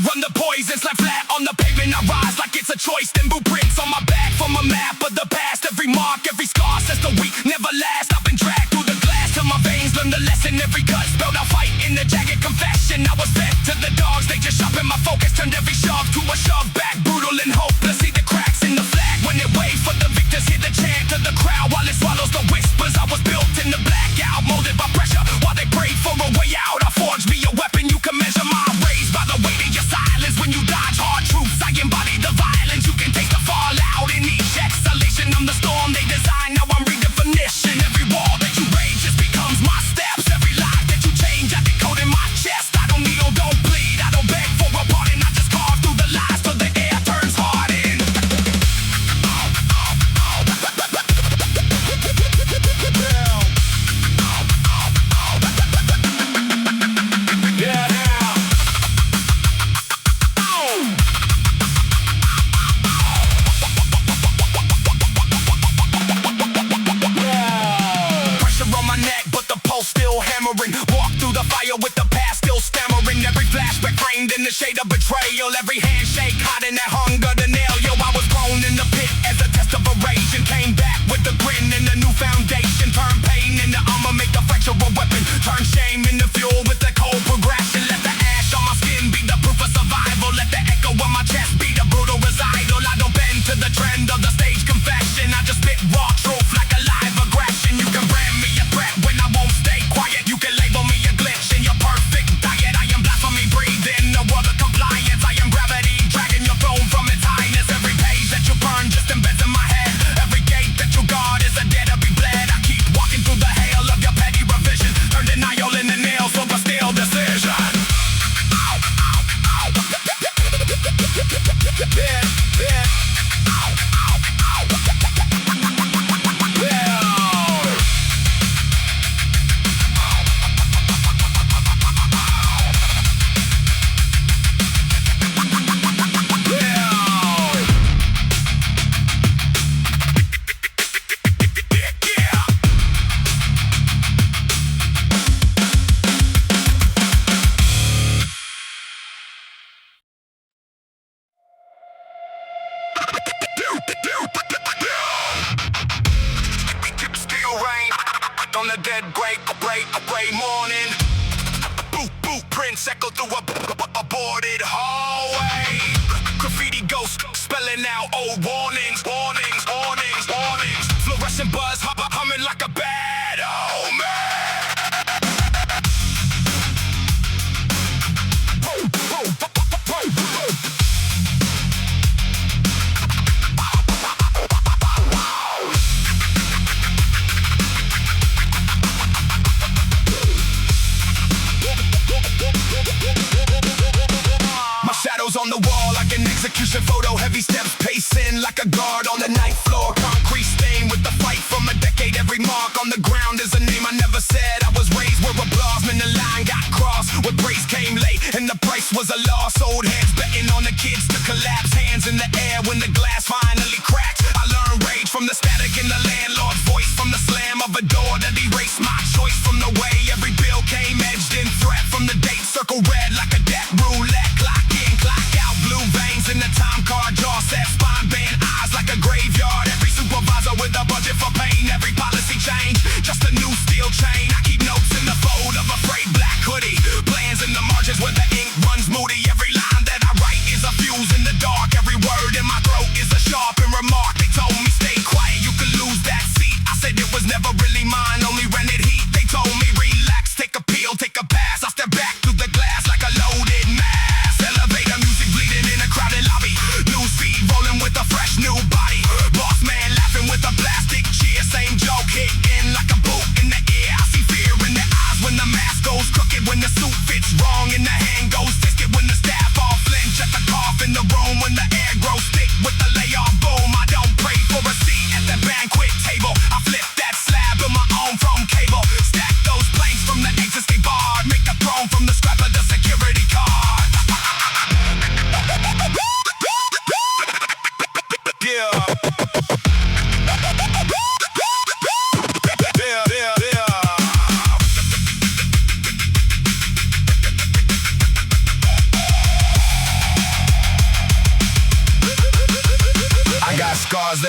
outrun the poisons, left flat on the pavement. I rise like it's a choice, then blueprints on my back from a map of the past. Every mark, every scar says the weak never last. I've been dragged through the glass till my veins learn the lesson. Every cut spelled out fight in the jagged confession. I was fed to the dogs, they just sharpened my focus. Turned every shove to a shove back, brutal and hopeless. See the cracks in the flag when it waved for the victors. Hear the chant to the crowd while it swallows the whispers. I was built in the blackout, molded by pressure while they prayed for a way out. I forged me a weapon, you can measure my raise by the weight of your silence. When you dodge hard truths, I embody the violence. You can taste the fallout in each exhalation. I'm the storm they design, now I'm redefinition. Every wall that you rage just becomes my steps. Every life that you change, I decode in my chest. I don't kneel, don't plead, I don't beg for a pardon. I just carve through the lies till the air turns hardened. Still hammering, walk through the fire with the past still stammering. Every flashback framed in the shade of betrayal. Every handshake hot in that hunger to nail. Yo, I was thrown in the pit as a test of a rage and came back with a grin and a new foundation. Turn pain into armor, make the fracture a weapon. Turn shame into fuel with the cold progression. Let the ash on my skin be the proof of survival. Let the echo on my chest be the brutal recital. I don't bend to the trend of the stage confession. I just spit raw truth like a live aggression. You can brand me a threat when I won't stay quiet. You can label me a glitch in your perfect diet. I am blasphemy breathing, a world of compliance. I am gravity, dragging your throne from its highness. Every page that you burn just embeds in my head. Every gate that you guard is a dead to be bled. I keep walking through the hail of your petty revision. Turn denial into nails over steel decision. On the dead gray morning, blueprints echo through a boarded hallway. Graffiti ghosts spelling out old warnings. Fluorescent buzz humming like a bad omen. On the wall like an execution photo. Heavy steps pacing like a guard on the night floor. Concrete stain with the fight from a decade. Every mark on the ground is a name I never said. I was raised where applause meant the line got crossed. Where praise came late and the price was a loss. Old heads betting on the kids to collapse. Hands in the air when the glass finally cracked. I learned rage from the static in the landlord's voice. From the slam of a door that erased my choice. From the way every bill came edged in threat. From the date circle red like a death roulette. Clock in, clock out, blue veins in the time card jaw set. Spine band eyes like a graveyard. Every supervisor with a budget for pain. Every policy change, just a new steel chain. I keep notes in the fold of a frayed black hoodie. Plans in the margins where the ink runs moody. Every line that I write is a fuse in the dark. Every word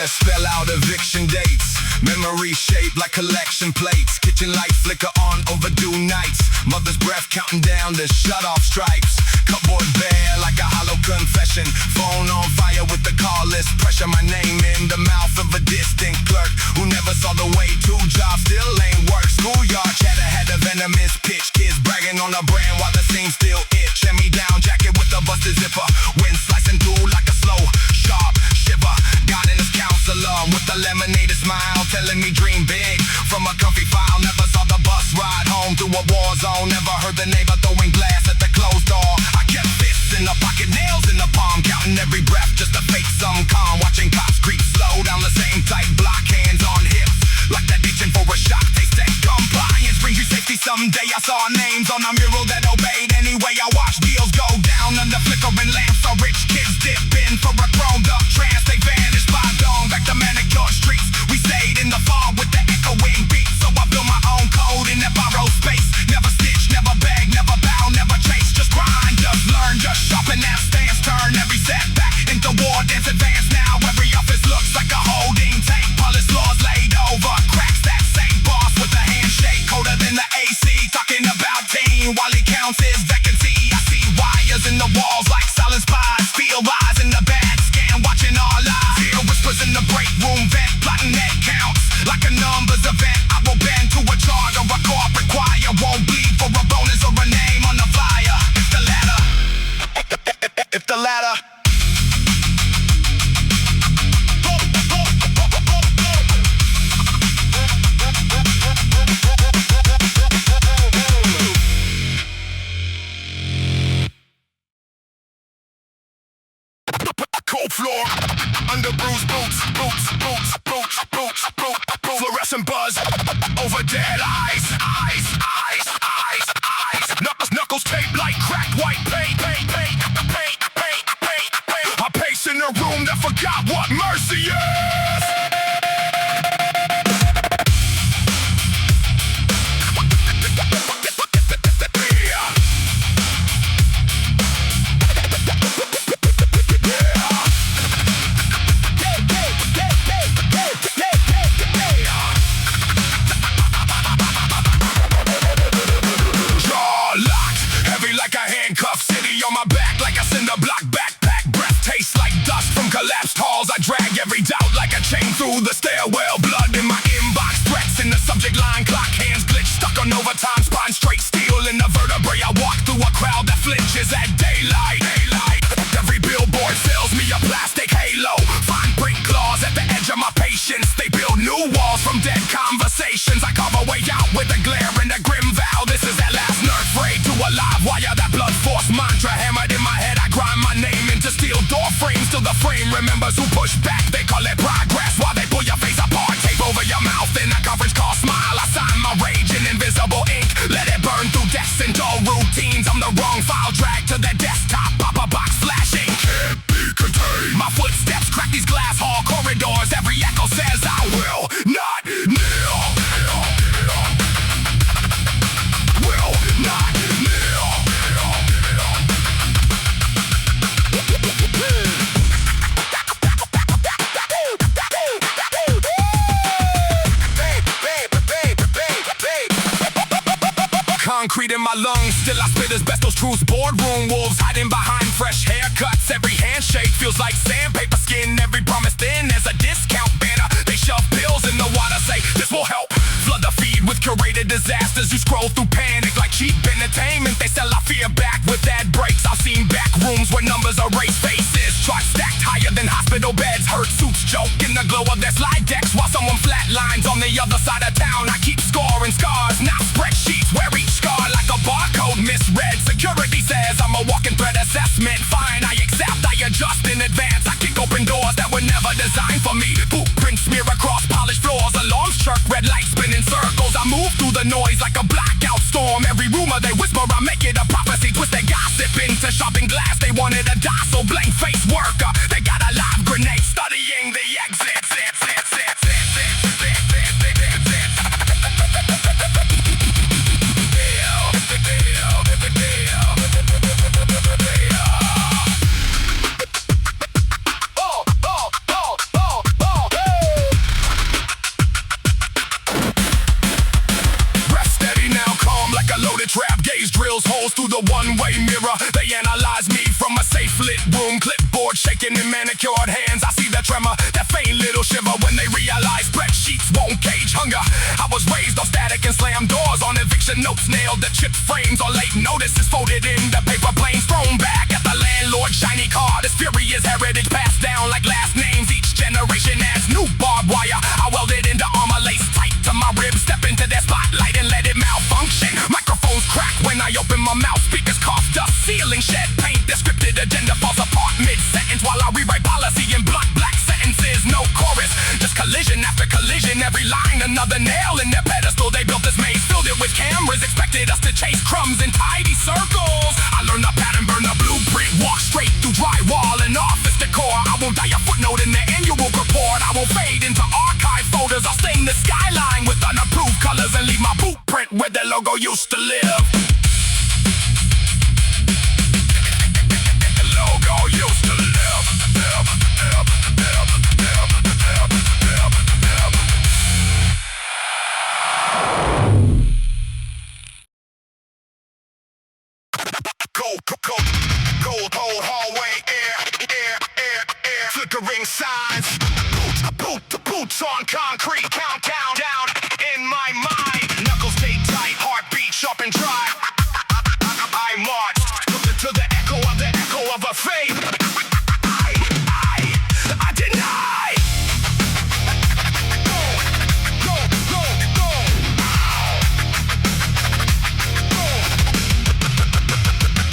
let's spell out eviction dates. Memory shaped like collection plates. Kitchen light flicker on overdue nights. Mother's breath counting down the shut-off stripes. Cupboard bare like a hollow confession. Phone on fire with the call list. Pressure my name in the mouth of a distant clerk who never saw the way. 2 jobs still ain't work. Schoolyard chatter had a venomous pitch. Kids bragging on the brand while the seam still itch. Hand me down jacket with the busted zipper. Wind slicing through like a slow, sharp shiver. Guidance counselor with a lemonade smile, telling me dream big. From a comfy file, never saw the bus ride home through a war zone. Never heard the neighbor throwing glass at the closed door. I kept fists in the pocket, nails in the palm, counting every breath just to fake some calm. Watching cops creep slow down the same tight block, hands on hips, like they're reaching for a shock. They say compliance brings you safety someday. I saw names on a mural that obeyed anyway. I watched deals go down under flickering lamps. So rich kids dip in for a chromed up trance. They vanished by dawn, back to manicured streets. We stayed in the fall with the echoing beats. So I built my own code in that borrowed space. Never stitch, never beg, never bow, never chase. Just grind, just learn, just sharpen that stance. Turn every setback into war, dance advance. Now every office looks like a holding tank. Polished laws laid over cracks. That same boss with a handshake colder than the AC. Talking about team while he counts his vacancy. I see wires in the walls like silent spies. Feel lies in the bad scan, watching all lies. Hear whispers in the break room vent, plotting net counts like a numbers event. I will bend to a charge or a corporate choir. Won't bleed for a bonus or a name on the flyer. If the latter, if the latter. Cold floor, under bruised boots, fluorescent buzz, over dead eyes, knuckles taped like cracked white paint. I pace in a room that forgot what mercy is. Collapsed halls, I drag every doubt like a chain through the stairwell. Blood in my inbox, threats in the subject line. Clock hands glitch, stuck on overtime. Spine straight, steel in the vertebrae. I walk through a crowd that flinches at daylight. Every billboard sells me a plastic halo. Fine print claws at the edge of my patience. They build new walls from dead conversations. I carve a way out with a glare and a grim vow. This is that last nerve frayed to a live wire. That blood force mantra hammered in my head. I grind my name into steel door frames till the frame remembers who pushed back. They call it progress while they pull your face apart. Tape over your mouth in a conference call smile. I sign my rage in invisible ink. Let it burn through deaths and dull routines. I'm the wrong file, dragged to the desktop. Pop a box flashing. Can't be contained. My footsteps crack these glass hall corridors. Every echo says I will not kneel. Will not kneel. Concrete in my lungs, still I spit asbestos truths. Boardroom wolves hiding behind fresh haircuts. Every handshake feels like sandpaper skin. Every promise thin as a discount banner. They shove pills in the water, say this will help. Flood the feed with curated disasters. You scroll through panic like cheap entertainment. They sell our fear back with ad breaks. I've seen back rooms where numbers erase faces. Charts stacked higher than hospital beds. Hurt suits joke in the glow of their slide decks. While someone flatlines on the other side of town. I keep scoring scars, not spreadsheets. Where each scar like a barcode misread. Security says I'm a walking threat assessment. Fine, I accept, I adjust in advance. I kick open doors that were never designed for me. Footprints smear across polished floors. Alarms chirp, red lights spin in circles. I move through the noise like a blackout storm. Every rumor they whisper, I make it a prophecy. Twist their gossip into shopping glass. They wanted a docile, blank face worker. They got a live grenade studying the exits. mirror. They analyze me from a safe lit room, clipboard shaking in manicured hands. I see the tremor, that faint little shiver when they realize spreadsheets won't cage hunger. I was raised on static and slammed doors, on eviction notes nailed to chip frames, on late notices folded in the paper planes, thrown back at the landlord's shiny car. This fury is heritage passed down like last names. Each generation adds new barbed wire. I welded into armor laced tight to my ribs, step into that spotlight and let it malfunction. Microphones crack when I open my mouth, speakers cough dust, ceiling shed paint. The scripted agenda falls apart mid-sentence while I rewrite policy in blunt black sentences. No chorus, just collision after collision. Every line another nail in their pedestal. They built this maze, filled it with cameras, expected us to chase crumbs in tidy circles. I learned the pattern, burn the blueprint, walk straight through drywall and office decor. I won't die a footnote in the annual report. I won't fade into archive folders. I'll stain the skyline with unapproved colors and leave my boot print where their logo used to live. Logo used to live. Cold hallway, air, flickering signs. Boots on concrete, countdown down in my mind. Knuckles stay tight, heartbeat sharp and dry. I march to the echo of a faith. I deny.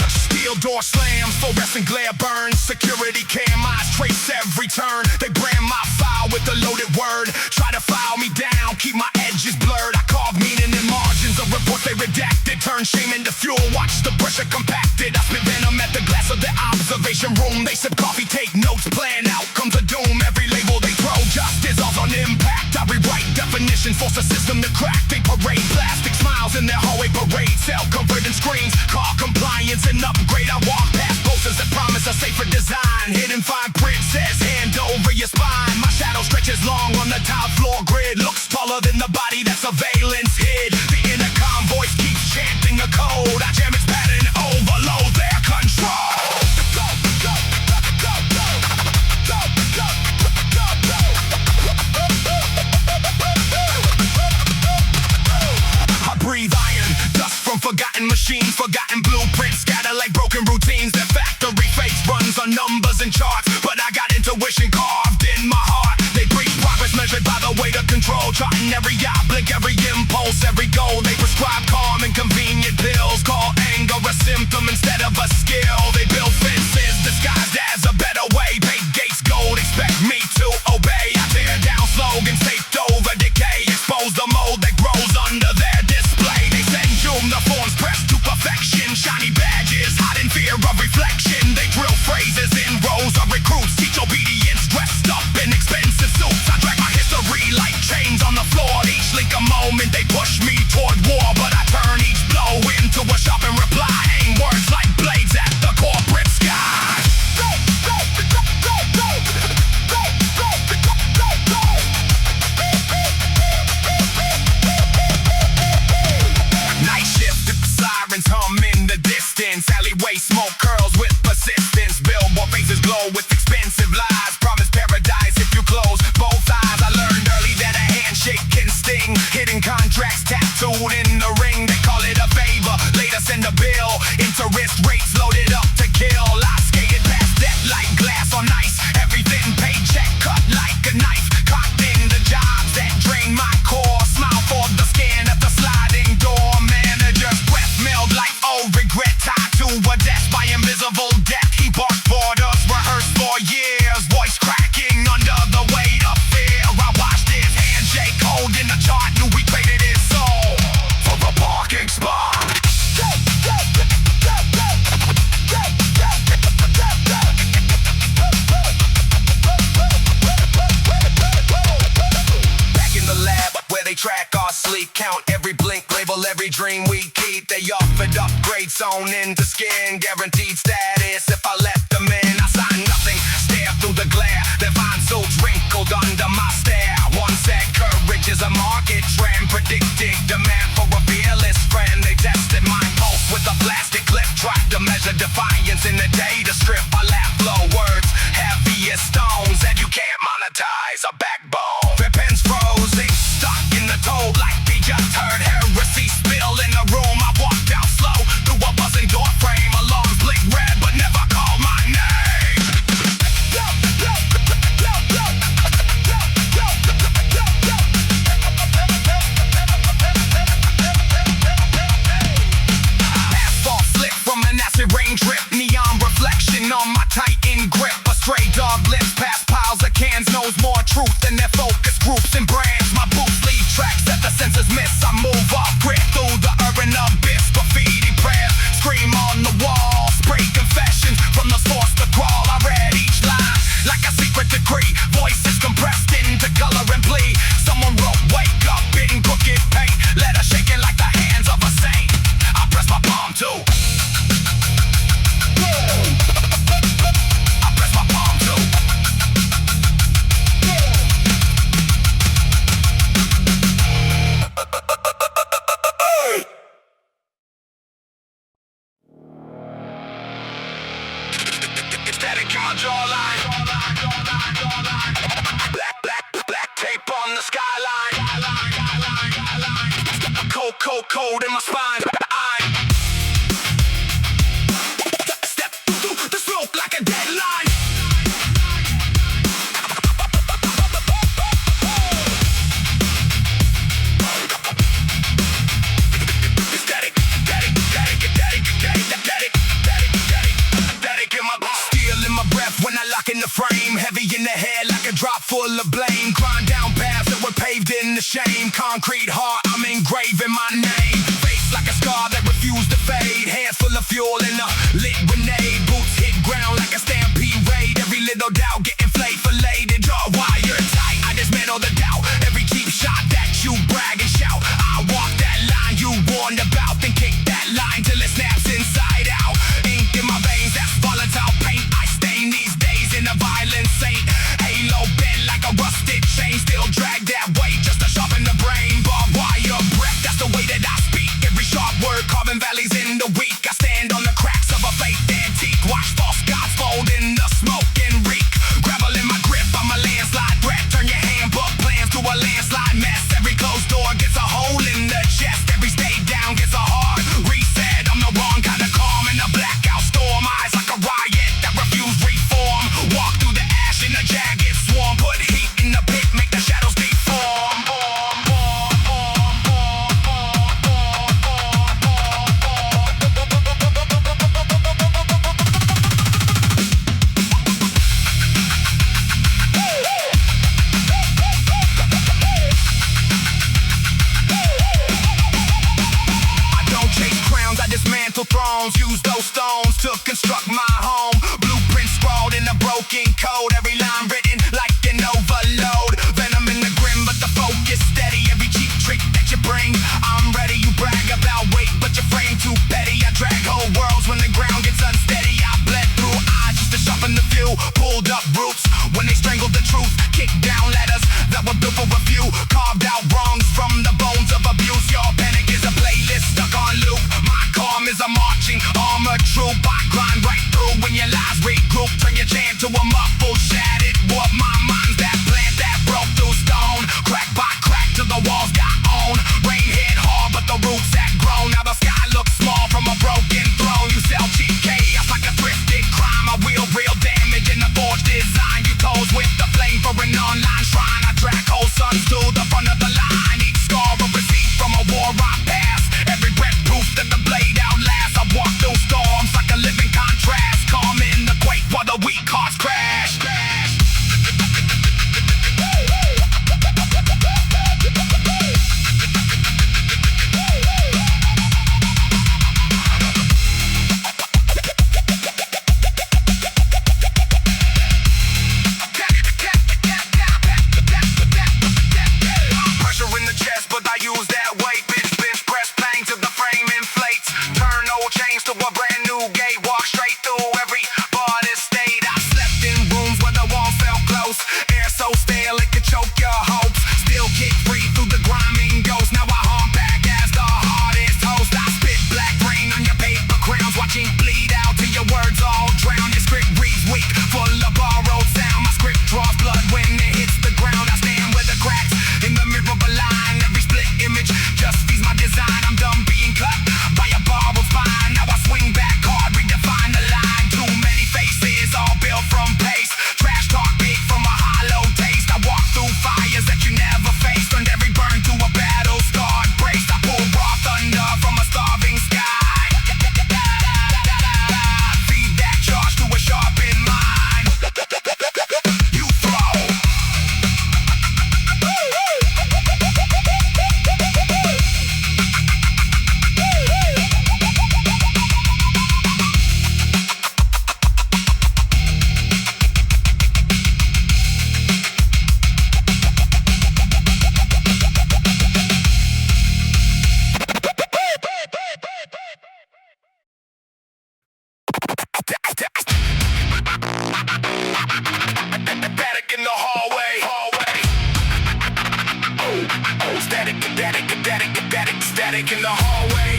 Steel door slams, fluorescent glare burns. Security cam eyes trace every turn. They brand my file with a loaded word. Try to file me down, keep my edges blurred. I carve meaning in margins of reports they redacted. Turn shame into fuel, watch the pressure compacted. I spit venom at the glass of the observation room. They sip coffee, take notes, plan outcomes of doom. Every label they throw just dissolves on impact. I rewrite definitions, force the system to crack. They parade plastic smiles in their hallway parade. Cell covered in screens, car compliance and upgrade. I walk past posters that promise a safer design. Hidden fine print says hand over your spine. My shadow stretches long on the tile floor grid. Looks taller than the body that surveillance hid. The intercom voice keeps chanting a code. I jam its pattern, overload their control. I breathe iron, dust from forgotten machines, forgotten blueprints, scatter like broken routines. Their factory face runs on numbers and charts, but I got intuition carved in my heart. They preach progress measured by the weight of control, charting every eye blink, every impulse, every goal. They prescribe calm and convenient pills, call anger a symptom instead of a skill. They build fences disguised as a better way, paint gates gold, expect me to obey. I tear down slogans taped over decay, expose the mold that grows under their display. They send doom the forms pressed to perfection, shiny badges hot in fear of reflection. They drill phrases in rows of recruits, teach obedience dressed up in expensive suits. I drag my history like chains on the floor. Each link a moment they push me toward war, but I turn each blow into a sharpened reply. Aim words like blades at the corporate sky. Night shift, sirens hum in the distance. Alleyway smoke curls with persistence. Billboard faces glow with expensive lies. Promise paradise if you close both eyes. I learned early that a handshake can sting. Hidden contracts tattooed in the ring. They call it a favor, later send a bill. Interest rates loaded up to kill. I skated past that like glass on ice. Everything paycheck cut like a knife. Caught in the jobs that drain my core. Smile for the scan at the sliding door. Manager's breath mailed like old regret. Tied to a desk by invisible death. He barked orders, rehearsed for years. Voice cracking under the weight of fear. I watched his handshake holding the chart. Knew we traded his soul for a parking spot. Back in the lab where they track our sleep, count every blink, label every dream we keep. They offered upgrade sewn into skin, guaranteed status if I let them in. I sign nothing, stare through the glare. Their fine suits wrinkled under my stare. One said courage is a market trend, predicting demand for a fearless friend. They tested my pulse with a plastic clip. Try to measure defiance in the data strip. I laugh flow words, heavy as stones that you can't monetize. A backbone, their pens frozen, stuck in the toad like we just heard heresy spill in the room. I walked out slow through a buzzing door frame. Alarms blink red, but never called my name. Asphalt slick from an acid rain drip. Neon reflection on my tightened grip. A stray dog lips past piles of cans. Knows more truth than their focus groups and brands. My boots leave tracks that the senses miss. I move off grid through the urban abyss. Graffiti prayer, scream on the wall. Spray confessions from the source to crawl. I read each line like a secret decree. Voices compressed into color and plea. Someone wrote wake up in crooked paint. Letter shaking like the hands of a saint. I press my palm too. I press my palm too. Static in my jawline. Black tape on the skyline. Cold in my spine. I step through the smoke like a deadline. Static in my steel in my breath when I lock in the frame. Heavy in the head like a drop full of blame. Grind down paths that were paved in the shame. Concrete heart, I'm engraving my name. Face like a scar that refused to fade. Hands full of fuel in a lit grenade. Boots hit ground like a stampede raid. Every little doubt getting filleted. Jaw wire tight, I dismantle the doubt. Every cheap shot that you brag and shout. I walk that line you warned about. Then kick that line till it snaps inside out. Ink in my veins, that's volatile paint. I stain these days in a violent saint. Halo bent like a rusted chain. Still drag that weight just to sharpen the brain. Barbed wire breath, that's the way that I speak. Every sharp word carving valleys in the weak. I stand on the cracks of a fake antique. Watch false gods fold in the smoke and reek. Gravel in my grip, I'm a landslide threat. Turn your handbook plans to a landslide mess. Every closed door gets a hole in the chest. Every stay down gets a hard reset. I'm the wrong kind of calm in a blackout storm. Eyes like a riot that refuse reform. Walk through the ash in a jagged swarm. Put heat in the pit, make the shadows deform. Dismantle thrones, use those stones to construct my home. Blueprint scrawled in a broken code. Every line written like an overload. Venom in the grim, but the focus steady. Every cheap trick that you bring, I'm ready. You brag about weight, but your frame too petty. I drag whole worlds when the ground gets unsteady. I bled through eyes just to sharpen the view. Pulled up roots when they strangled the truth. Kicked down ladders that were built for review. Carved out wrongs from the bones of abuse. Your panic is a playlist stuck on loop. My calm is a marching armor troop. I grind right through when your lies regroup. Turn your jam to a muffled shattered warp. My mind's that plant that broke through stone. Crack by crack till the walls got on. Rain hit hard but the roots had grown. Now the sky looks small from a broken throne. You sell cheap chaos like a thrifted crime. I wield real damage in the forged design. You toes with the flame for an online shrine. I track whole sons to the front of the line. Each scar a receipt from a war I passed. Every breath proof that the blade outlasts. I walk through storms like a living contrast. Calm in the quake while the weak hearts crash. Static in the hallway,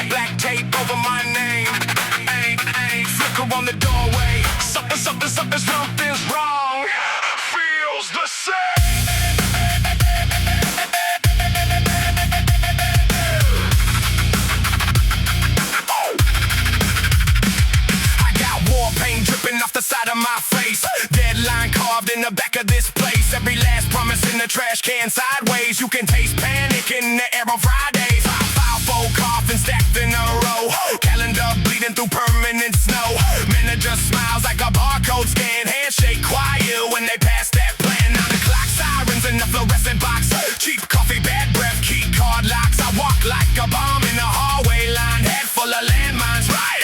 black tape over my name. Flicker on the doorway. Something's wrong. Feels the same. I got war paint dripping off the side of my face. Deadline carved in the back of this place. Every last promise in the trash can sideways. You can taste panic in the air on Fridays. 5-4 coffins stacked in a row. Calendar bleeding through permanent snow. Manager smiles like a barcode scan. Handshake quiet when they pass that plan. 9 o'clock sirens in the fluorescent box. Cheap coffee, bad breath, key card locks. I walk like a bomb in the hallway line. Head full of landmines, right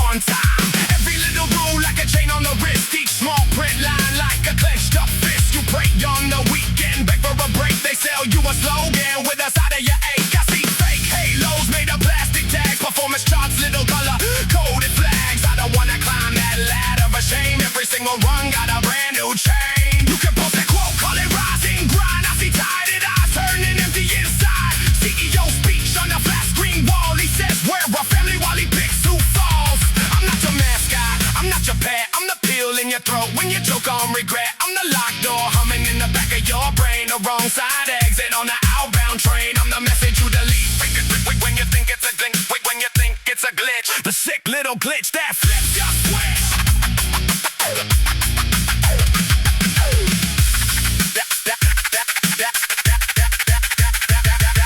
on time. Every little rule like a chain on the wrist. Each small print line like a clenched up fist. You pray on the weekend, beg for a break. They sell you a slogan with a side of your ache. I see fake halos made of plastic tags. Performance charts, little color coded flags. I don't wanna climb that ladder of shame. Every single run got a brand new chain. You can post that quote, call it rising grind. I see tired eyes turning empty inside. CEO speech on the flat screen wall. He says we're a family while he picks who falls. I'm not your mascot, I'm not your pet. I'm the pill in your throat when you choke on regret. I'm the locked door humming in the back of your brain. The wrong side exit on the outbound train. I'm the message you delete when you think it's a glitch. When you think it's a glitch, the sick little glitch that flips your switch.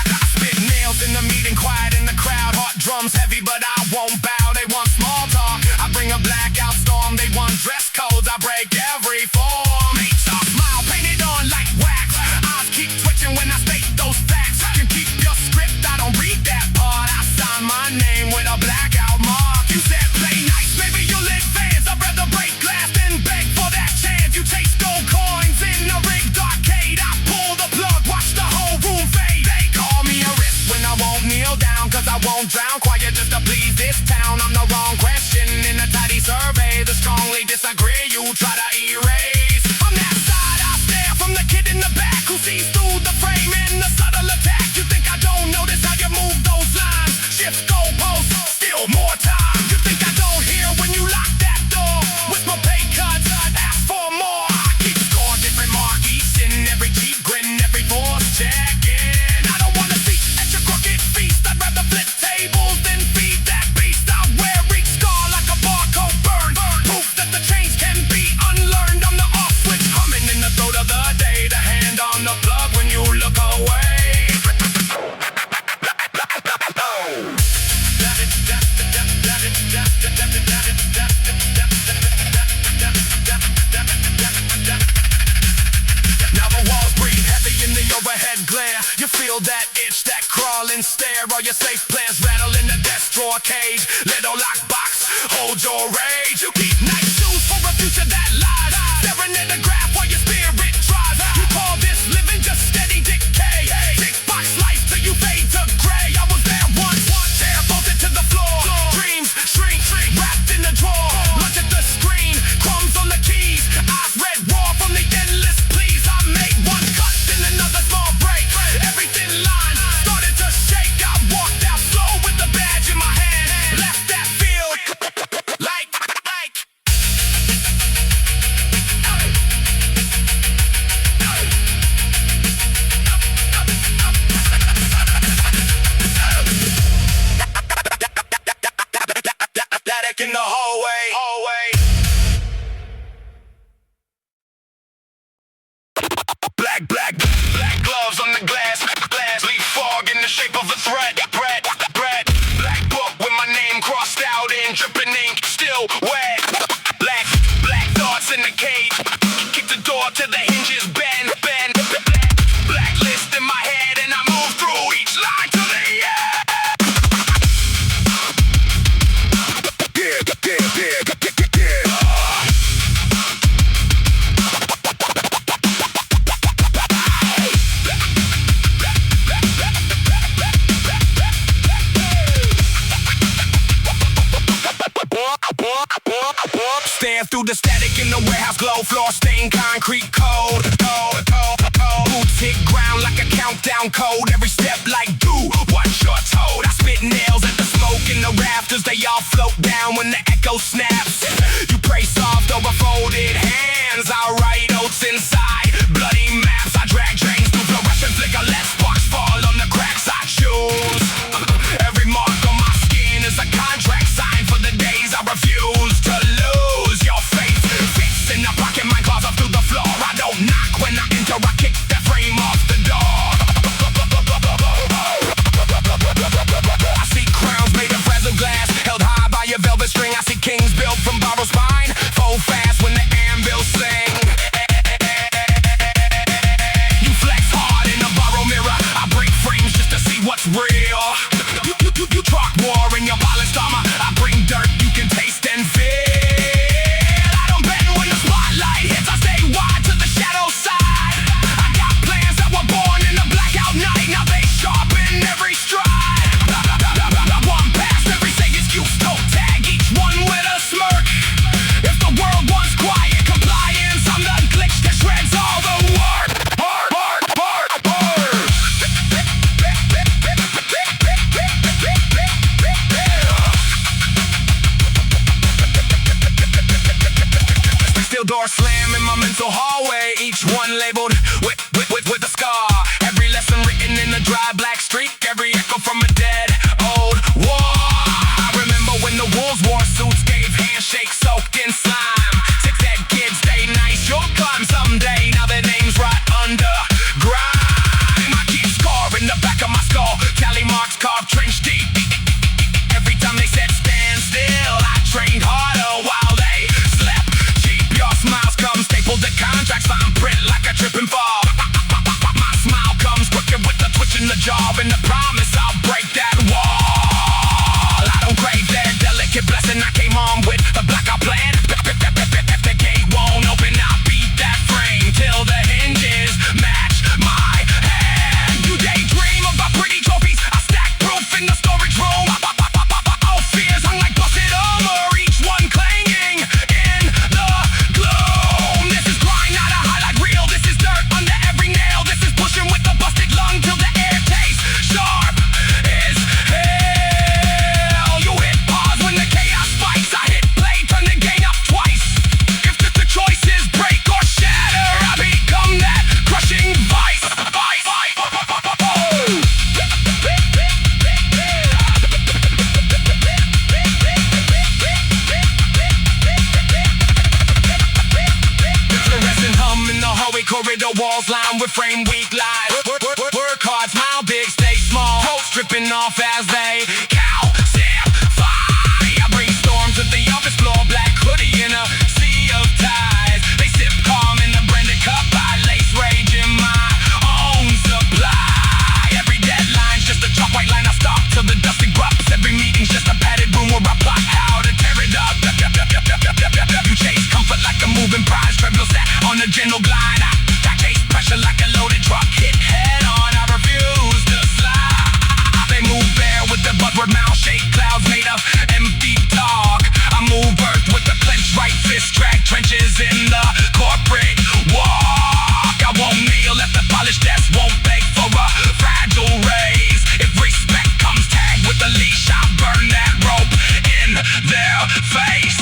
I spit nails in the meeting, quiet in the crowd. Heart drums heavy, but I won't bow. They want small talk, I bring a blackout storm. They want dress codes, I break every form. Makes a smile painted on like wax. Eyes keep twitching when I state those facts. You keep your script, I don't read that part. I sign my name with a blackout mark. You said play nice, maybe you'll lit fans. I'd rather break glass than beg for that chance. You chase gold coins in a rigged arcade. I pull the plug, watch the whole room fade. They call me a risk when I won't kneel down, cause I won't drown. Quiet just to please this town. I'm the wrong question in a tidy survey. The strongly disagree, you try to erase. I'm that side I stare from the kid in the back who sees through the frame and the subtle attack. You think I don't notice how you move those lines? Shift goalposts, still more time. You think I don't hear when you lock that door? With my pay cuts, ask for more. I keep score different marquees in every cheap grin, every force check in. I don't wanna see at your crooked feast. I'd rather flip tables than feed that beast. I wear each scar like a barcode burn. Proof that the chains can be unlearned. I'm the off switch humming in the throat of the day. The hand on the plug when you look away. Now the walls breathe heavy in the overhead glare. You feel that itch, that crawling stare. All your safe plans rattle in the desk drawer cage. Little lockbox, hold your rage. You keep nice shoes for a future that lies. Staring at the graph while your spirit tries. You call this living just steady decay. Tick box life till you fade to gray. I was there once, chair bolted to the floor. Dreams shrink, wrapped in the drawer. Lunch at the screen, crumbs on the keys. Eyes red raw from the endless pleas. I made one cut, then another small break. Everything line started to shake. I walked out slow with the badge in my hand. Left that field like static in the hallway. Black gloves on the glass. Leaf fog in the shape of a threat. Black book with my name crossed out in dripping ink, still wet. Black thoughts in the cage. Kick the door till the hinges bend. Black list in my head and I move through each line to the end. Stand through the static in the warehouse glow. Floor stained concrete cold. Boots hit ground like a countdown code. Every step like do. Watch your time. all float down when the echo snaps. You pray soft over folded hands. I write oaths inside bloody maps. I drag trains through fluorescent flicker. Let sparks fall on the cracks I choose. Every mark on my skin is a contract signed for the days I refuse to lose. Your faith fits in the pocket, mine claws up through the floor. I don't knock when I enter, I kick that frame off the door. I see crowns made of fragile glass, held high by a velvet string. I see kings built from borrowed spine, fold fast when the anvils sing. You flex hard in a borrowed mirror, I break frames just to see what's real. You talk war in your polished armor, I bring dirt you can taste and feel. I don't bend when the spotlight hits, I stay wide to the shadow side. I got plans that were born in the blackout night, now they sharpen every stride. One past every say excuse, toe tag each one with a smirk. If the world wants quiet compliance, I'm the glitch that shreds all the work. Steel door slam in my mental hallway, each one labeled with a scar. Every lesson written in a dry black streak, every echo from a dead old war. I remember when the wolves wore suits, gave handshakes soaked in slime. Six head kids, stay nice, you'll climb someday. Now their names right under grime. I keep scar in the back of my skull, tally marks carved trench deep. Every time they said stand still, I trained harder while they slept cheap. Your smiles come stapled to contracts, fine print like a trip and fall. My smile comes crooked with the twitch in the jaw and the promise I'll break that wall. I don't crave their delicate blessing, I came on with a blackout plan. If the gate won't open, I'll beat that frame till the hinges match my hand. You daydream about pretty trophies, I stack proof in the storage room. All fears hung like busted armor, each one clanging in the gloom. This is grind, not a highlight reel. This is dirt under every nail. This is pushing with a busted lung till the air tastes sharp as hell. You hit pause when the chaos spikes. I hit play, turn the gain up twice. If the choice is break or shatter, I become that crushing vice. Fluorescent hum in the hallway corridor, walls lined with frame weak lies. Work hard, smile big, stay small. Hopes dripping off as they calcify. I bring storm to the office floor, black hoodie in a sea of ties. They sip calm in the branded cup, I lace rage in my own supply. Every deadline's just a chalk white line, I stalk till the dust erupts. Every meeting's just a padded room where I plot how to tear it up. You chase comfort like a moving prize, treadmill sat on a gentle glide. I chase pressure like a loaded truck, hit head on, I refuse to slide. They move bare with the buzzword mouth, shake clouds made of empty talk. I move earth with the clenched right fist, drag trenches in the corporate walk. I won't kneel at the polished desk, won't beg for a fragile raise. If respect comes tagged with a leash, I burn that rope in their face.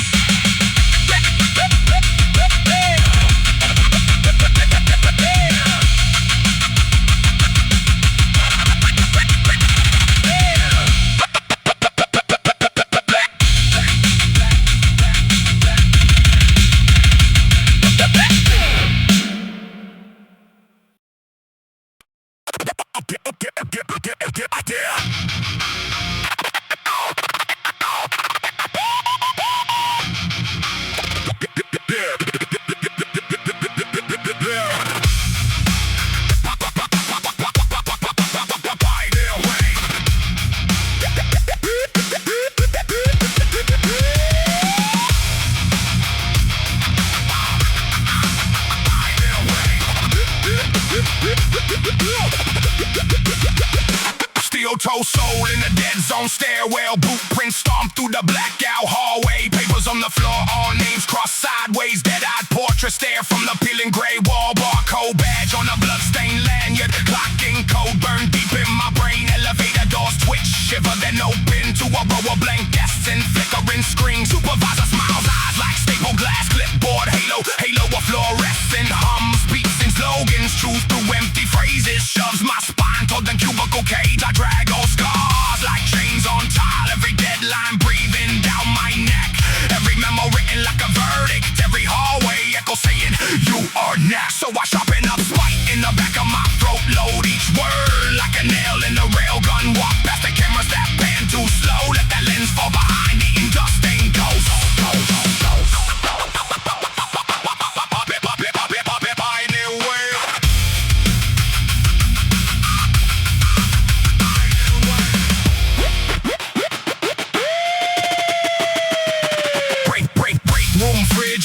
Steel-toe soul in the dead zone stairwell. Blueprint stomp through the blackout hallway. Papers on the floor, all names crossed sideways. Dead-eyed portrait stare from the peeling gray wall. Barcode badge on a bloodstained lanyard. Clocking code burned deep in my brain. Elevator doors twitch shiver, then open to a row of blank desks and flickering screens. Supervisor smiles, eyes like staple glass, clipboard halo, halo of fluorescent hums, beats and slogans, truth through empty phrases, shoves my spine toward the cubicle cage. I drag old scars like chains on tile, every deadline breathing down my neck, every memo written like a verdict, every hallway echo saying you are next. So I sharpen up spite in the back of my throat, load each word like a nail in a railgun, walk past the cameras that pan too slow, let that lens fall behind, eating dust and ghosts.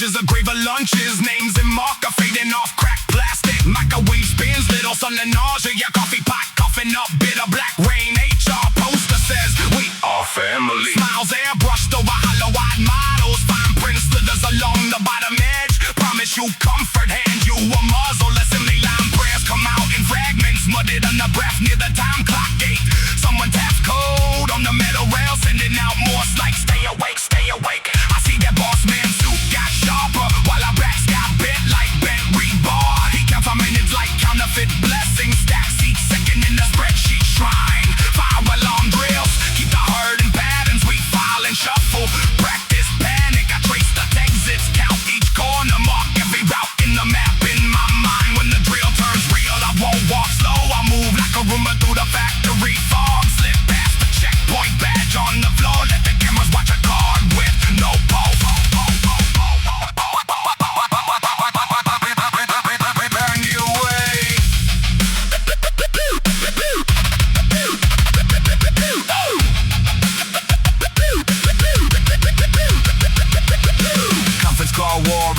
Is a grave of lunches, names and marker fading off cracked plastic, microwave spins, little sun and nausea, your coffee pot coughing up bitter black rain, HR poster says we are family, smiles airbrushed over hollow-eyed models, fine print slithers along the bottom edge, promise you comfort, hand you a muzzle, assembly line prayers come out in fragments, mudded under breath near the time clock gate, someone taps code on the metal rail, sending out Morse like stay awake, I see that boss man suit got sharper, while our backs got bent like bent rebar. He counts our minutes like counterfeit blessings, stacks each second in the spreadsheet shrine. Fire alarm drills, keep the herd in patterns, we file and shuffle, practice panic, I trace the exits, count each corner, mark every route in the map in my mind. When the drill turns real, I won't walk slow, I move like a rumor through the factory fog, slip past the checkpoint badge on the floor, let the cameras watch a card with no pole.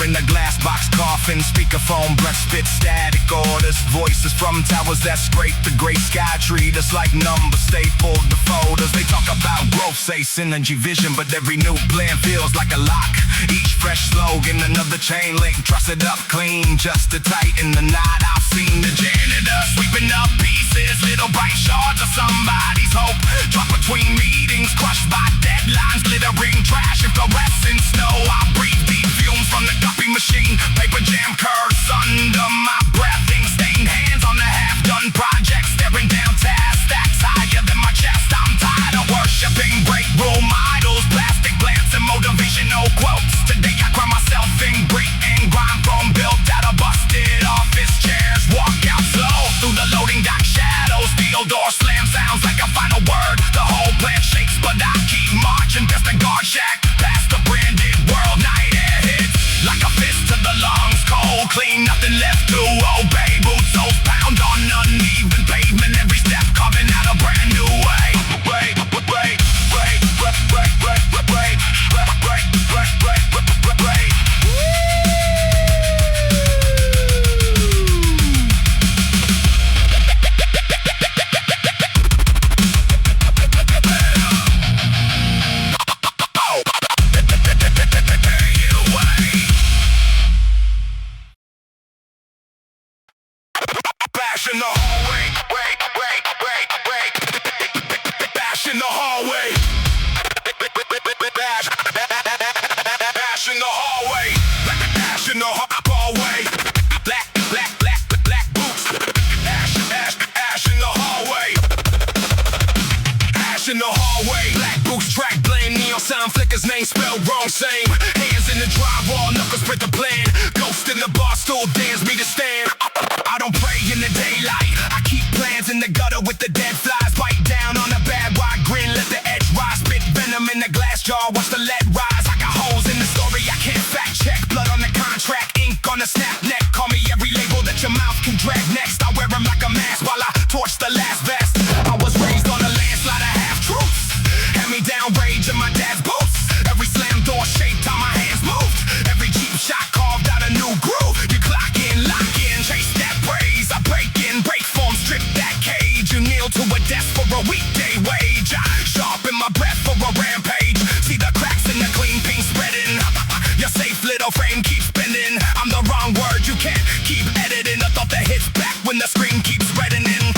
In the glass box coffin, speakerphone breath spit static orders, voices from towers that scrape the gray sky, treat us like numbers stapled to folders. They talk about growth, say synergy vision, but every new plan feels like a lock. Each fresh slogan, another chain link, truss it up clean just to tighten the knot. I've seen the janitor sweeping up pieces, little bright shards of somebody's hope, drop between meetings, crushed by deadlines, glittering trash and fluorescent snow. I breathe deep fumes from the copy machine, paper jam curves under my breath, ink stained hands on the half-done project, staring down tasks stacks higher than my chest. I'm tired of worshiping break room idols, plastic glance and motivational quotes. Today I cry myself in grit and grime from built out of busted office chairs, walk out slow through the loading dock shadows, steel door slam sounds like a final word, the whole plant shakes but I keep marching past the guard shack, past the branded world, night air hits like a fist to the lungs, cold clean, nothing left to obey, boots soles pound on uneven pavement, every step carving out a brand new way. Bash in the hallway, bash in the hallway, bash in the hallway, bash in the hallway, black boots, ash in the hallway, ash in the hallway, black boots, track blame, neon sign flickers, name spelled wrong, same, hands in the drywall, knuckles print the plan, ghost in the bar stool, dance me to stand. I don't pray in the daylight, I keep plans in the gutter with the dead flies, bite down on a bad wide grin, let the edge rise, spit venom in the glass jar, watch the lead rise. I got holes in the story, I can't fact check, blood on the contract, ink on the snap neck, call me every label that your mouth can drag. Next I wear them like a mask while I torch the last vest. I was raised on a landslide of half-truths, hand me down rage in my dad's boots, every slam door shaped how my hands moved, every cheap shot carved out a new groove. You clock in, lock in, chase that praise, I break in, break form, strip that cage, you kneel to a desk for a weekday wage. I sharpen my breath for a rampage, see the cracks in the clean paint spreading, your safe little frame keeps spinning, I'm the wrong word, you can't keep editing, the thought that hits back when the screen keeps spreading in.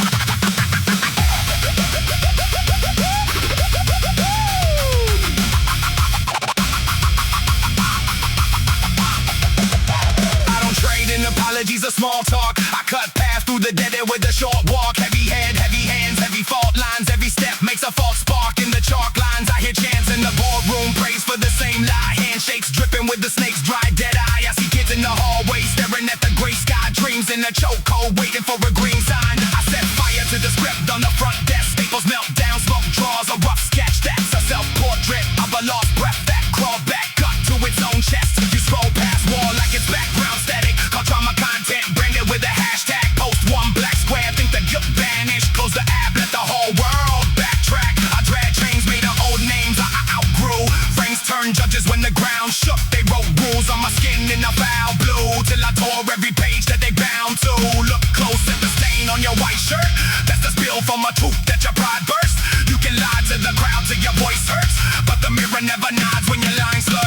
apologies are small talk. I cut past through the dead end with a short walk. Heavy head, heavy hands, heavy fault lines. Every step makes a false spark in the chalk lines. I hear chants in the boardroom, praise for the same lie. Handshakes dripping with the snake's dry dead eye. I see kids in the hallway staring at the gray sky. Dreams in a chokehold waiting for a green sign. I set fire to the script on the front desk. Staples melt down, smoke draws, a rough sketch. That's a self-portrait of a lost breath that crawled back up to its own chest. You scroll past wall like it's background static. Call trauma content, branded with a hashtag. Post one black square, think the guilt vanished. Close the app, let the whole world backtrack. I drag chains made of old names I outgrew. Frames turned judges when the ground shook. They wrote rules on my skin in a foul blue. Till I tore every page that they bound to. Look close at the stain on your white shirt. That's the spill from a tooth that your pride burst. You can lie to the crowd till your voice hurts, but the mirror never nods when your lines slur.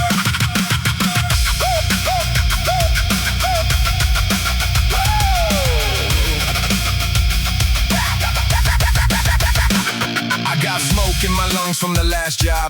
Smoke in my lungs from the last job,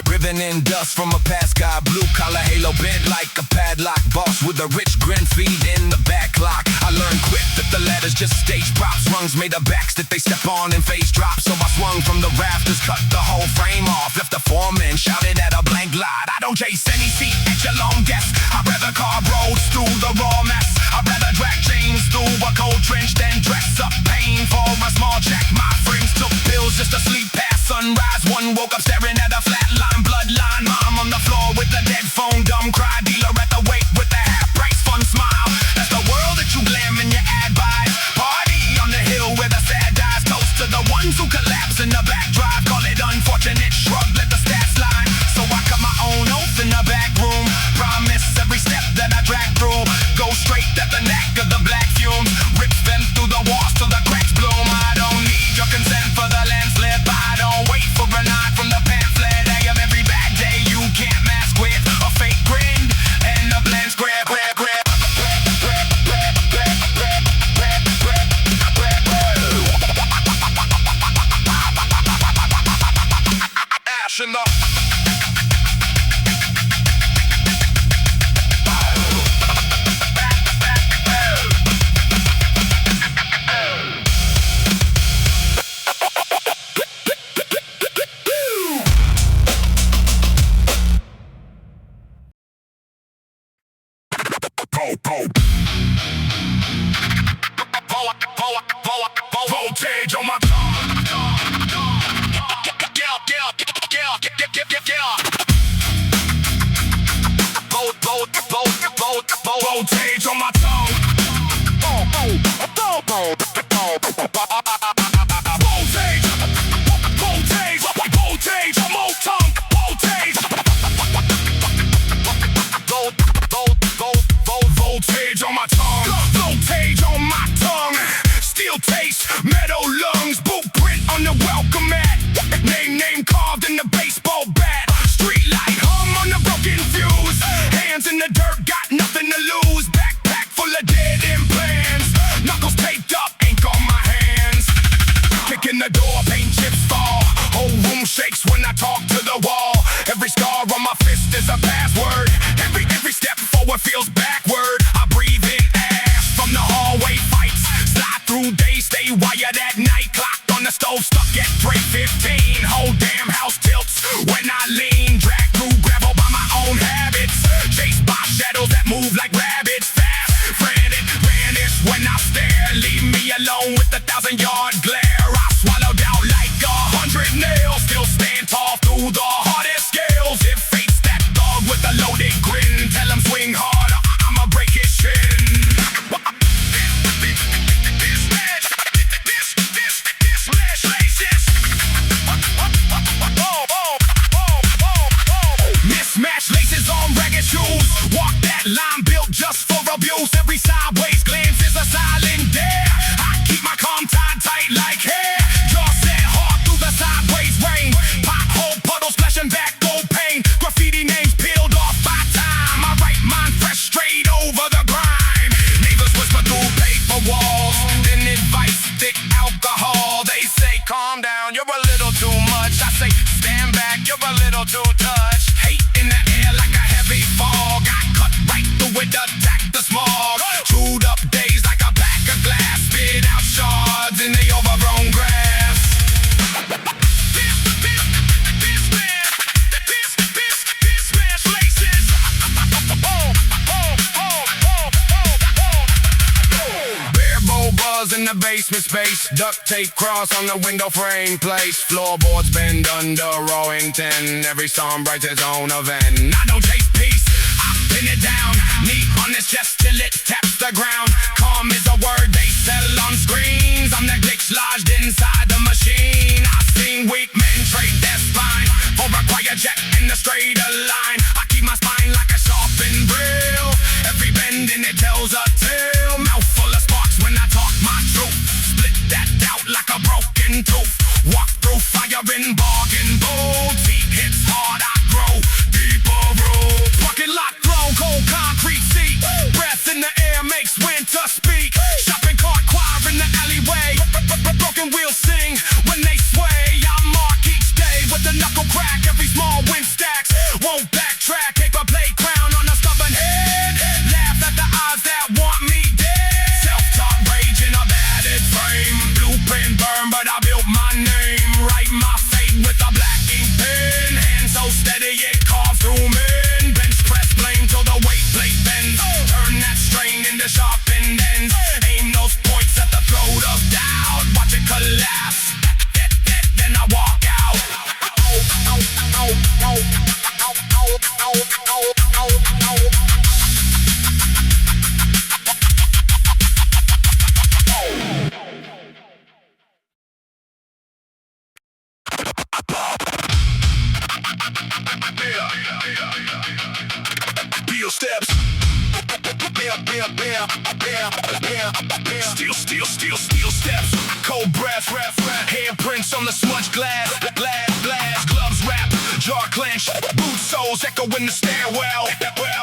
riven in dust from a past guy. Blue collar halo bent like a padlock. Boss with a rich grin, feed in the back lock. I learned quick that the ladder's just stage props. Rungs made of backs that they step on and phase drop. So I swung from the rafters, cut the whole frame off. Left the foreman, shouted at a blank lot. I don't chase any seat at your long desk. I'd rather carve roads through the raw mess. I'd rather drag chains through a cold trench than dress up pain for a small check. My friends took pills just to sleep past sunrise. One woke up staring at a flatline bloodline. Mom on the floor with a dead phone, dumb cry. Dealer at the wake with a half-price fun smile. That's the world that you glam in your ad buys. Party on the hill where the sad dies. Toast to the ones who collapse in the back drive. Call it unfortunate, shrug, let the stats line. So I cut my own oath in the back room. Promise every step that I drag through. Go straight at the neck of the black fumes. Rip them through the walls till the cracks bloom. I don't need your consent for the landslip. I don't wait for a nod from the pamphlet. I am every bad day you can't mask with a fake grin and a blend grab. Ash in the voltage on my voltage on my tongue. Voltage on my tongue. Voltage on my tongue. Voltage on my tongue. Steel taste, metal lungs. Blueprint on the welcome mat. Name carved in the baseball bat. Street light hum on the broken fuse. Hands in the dirt, got nothing to lose. Backpack full of dead implants. Knuckles taped up, ink on my hands. Kicking the door, paint chips fall. Whole room shakes when I talk to the wall. Every scar on my fist is a password. Every step forward feels backward. I breathe in air from the hallway fights. Slide through days, stay wired at night. Clocked on the stove, stuck at 3:15. Whole damn house tilts when I lean. Drag through gravel by my own habits. Chased by shadows that move like rabbits. Fast, frantic, vanish when I stare. Leave me alone with 1,000-yard glare. I swallowed out like 100 nails. Still stand tall through the hardest scales. If fate's that dog with a loaded grin, tell him swing hard, I'ma break his shin. Mismatched laces on ragged shoes. Walk that line built just for abuse. Every sideways glance is a silent dare. I keep my calm tied like hair. Jaw set hard through the sideways rain. Pothole puddles splashing back gold paint. Graffiti names peeled off by time. My right mind fresh straight over the grime. Neighbors whisper through paper walls. Then advice, thick alcohol. They say calm down, you're a little too much. I say stand back, you're a little too touched. Hate in the air like a heavy fog. I cut right through it, attack the smog. Chewed up in the basement space. Duct tape cross on the window frame place. Floorboards bend under rowing tin. Every song writes its own event. I don't chase peace, I pin it down. Knee on his chest till it taps the ground. Calm is a word they sell on screens. I'm the glitch lodged inside the machine. I've seen weak men trade their spine for a quiet jet in the straighter line. I keep my spine like a sharpened drill. Every bend in it tells a tale. Mouth full of sparks when I talk my truth. Split that doubt like a broken tooth. Walk through fire in bargain bold. Feet hits hard, I grow deeper road. Bucket lock throne, cold concrete seat. Breath in the air makes winter speak. Shopping cart choir in the alleyway. Broken wheels sing when they sway. I mark each day with a knuckle crack. Every small win stacks. Won't backtrack. Paper plate crown on a stubborn head. Laugh at the odds that want me dead. Self-talk rage in a battered frame. Blueprint burn, but I built my name. Write my fate with a black ink pen. Hand so steady it carves through men. Bench press blame till the weight plate bends. Turn that strain into sharpened ends. Aim those points at the throat of doubt. Watch it collapse. Then I walk out. Steel steps. Steel steps. Cold breath, handprints on the smudge glass. Gloves wrap, jaw clench. Boot soles echo in the stairwell.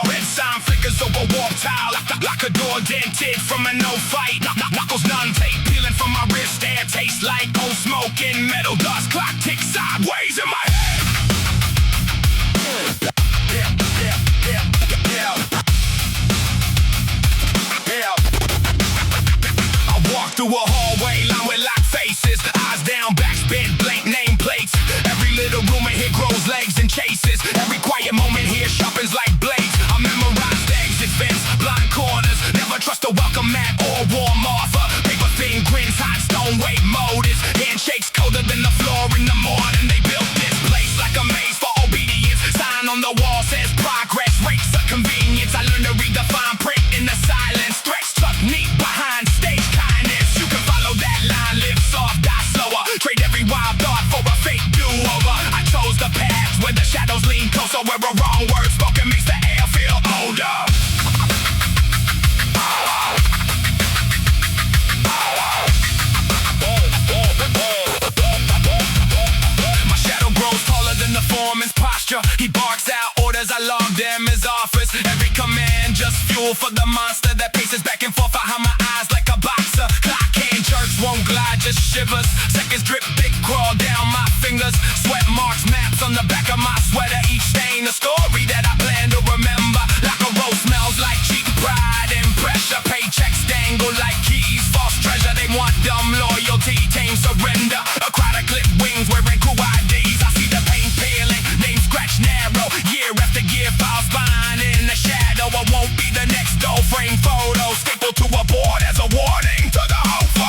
Red sign flickers over warp tile. Like a door dented from a no fight. Knuckles none tape peeling from my wrist. Air tastes like old smoke in metal dust. Clock ticks sideways in my head. Through a hallway lined with locked faces. Eyes down, backs bent, blank nameplates. Every little room in here grows legs and chases. Every quiet moment here sharpens like blades. I memorize exit vents, blind corners. Never trust a welcome mat or warm offer. Paper thin grins, hot stone weight motors. Handshakes colder than the floor in the morning. They built this place like a maze for obedience. Sign on the wall says progress, rates of convenience. I learned to read the fine print in the silence. Stretch tuck neat behind stage kindness. You can follow that line, live soft, die slower. Trade every wild thought for a fake do-over. I chose the path where the shadows lean closer, where a wrong word spoken makes the air feel older. My shadow grows taller than the foreman's posture. He barks out orders, I log them his office. Every command just fuel for the monster that paces back and forth behind my eyes like a boxer. Clock hand jerks, won't glide, just shivers. Seconds drip, thick crawl down my fingers. Sweat marks, maps on the back of my sweater. Each stain a story that I plan to remember. Like a roast smells like cheap pride and pressure. Paychecks dangle like keys, false treasure. They want dumb loyalty, tame surrender. A crowd of clip wings wearing crew IDs. I see the paint peeling, name scratched narrow. Year after year, file spine in the shadow. I won't be the next dough frame photo. Stapled to a board as a warning to the whole floor.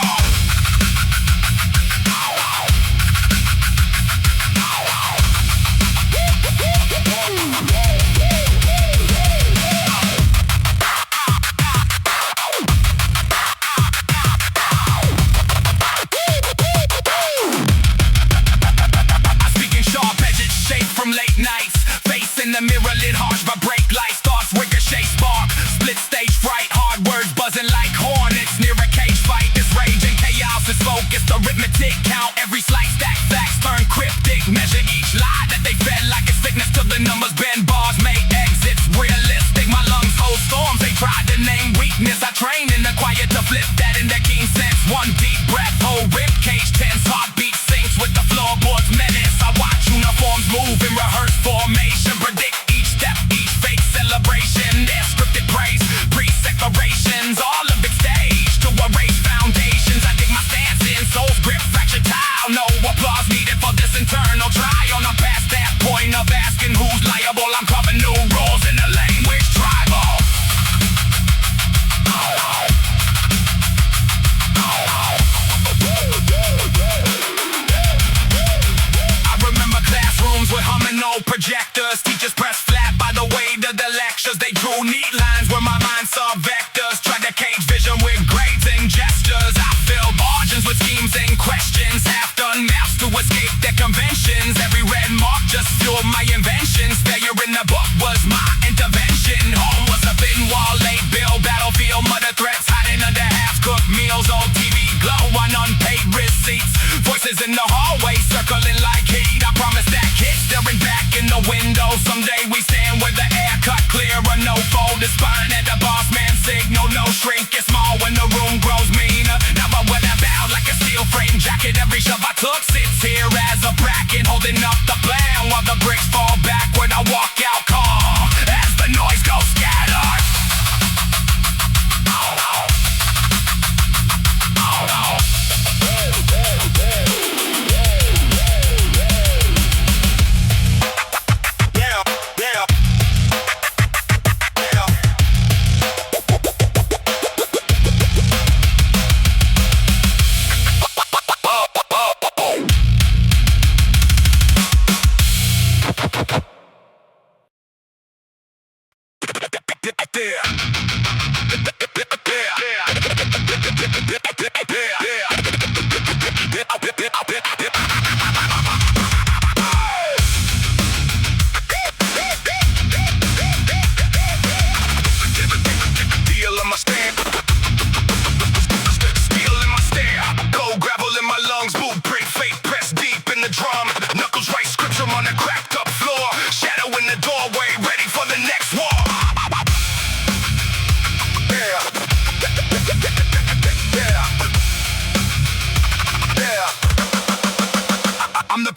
In the mirror lit harsh by brake lights. Thoughts ricochet spark. Split stage fright. Hard words buzzing like hornets near a cage fight. This rage and chaos is focused. Arithmetic count every slight stack. Facts turn cryptic. Measure each lie that they fed like it's sickness till the numbers bend. Bars make exits realistic. My lungs hold storms. They tried to name weakness. I train in the quiet to flip that into keen sense. One deep breath. Whole rib cage tense. Heartbeat sinks with the floorboards menace. I watch uniforms move in rehearsed formation. Predict each step, each fake celebration. Their scripted praise, pre-separations. All of it staged to erase foundations. I dig my stance in, souls grip, fractured tile. No sketches, they drew neat lines where my mind saw vectors. Tried to cage vision with grades and gestures. I filled margins with schemes and questions. Half done maps to escape their conventions. Every red mark just fueled my inventions. Failure in the book was my intervention. Home was a thin wall, late bill, battlefield, murder threats hiding under half-cooked meals. Old TV glow on unpaid receipts. Voices in the hallway circling like heat. I promise that kid staring back in the window. Someday we stand with the air cut clear, a no fold spine at the boss man signal. No shrink, it's small when the room grows meaner. Now I wear that bow like a steel frame jacket. Every shove I took sits here as a bracket, holding up the plan while the bricks fall backward. I walk out calm as the noise goes scattered.